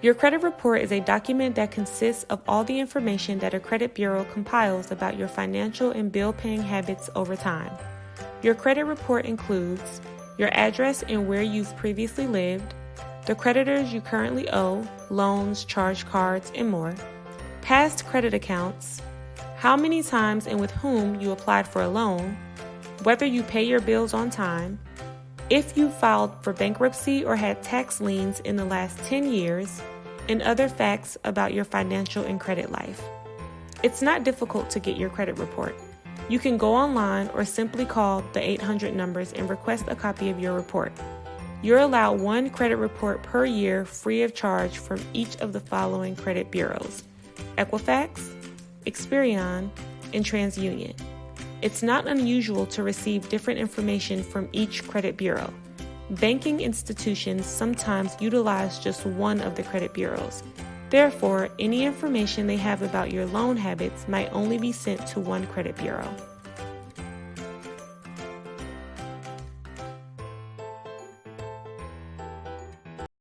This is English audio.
Your credit report is a document that consists of all the information that a credit bureau compiles about your financial and bill-paying habits over time. Your credit report includes your address and where you've previously lived, the creditors you currently owe, loans, charge cards, and more, past credit accounts, how many times and with whom you applied for a loan, whether you pay your bills on time, if you filed for bankruptcy or had tax liens in the last 10 years, and other facts about your financial and credit life. It's not difficult to get your credit report. You can go online or simply call the 800 numbers and request a copy of your report. You're allowed one credit report per year free of charge from each of the following credit bureaus: Equifax, Experian, and TransUnion. It's not unusual to receive different information from each credit bureau. Banking institutions sometimes utilize just one of the credit bureaus. Therefore, any information they have about your loan habits might only be sent to one credit bureau.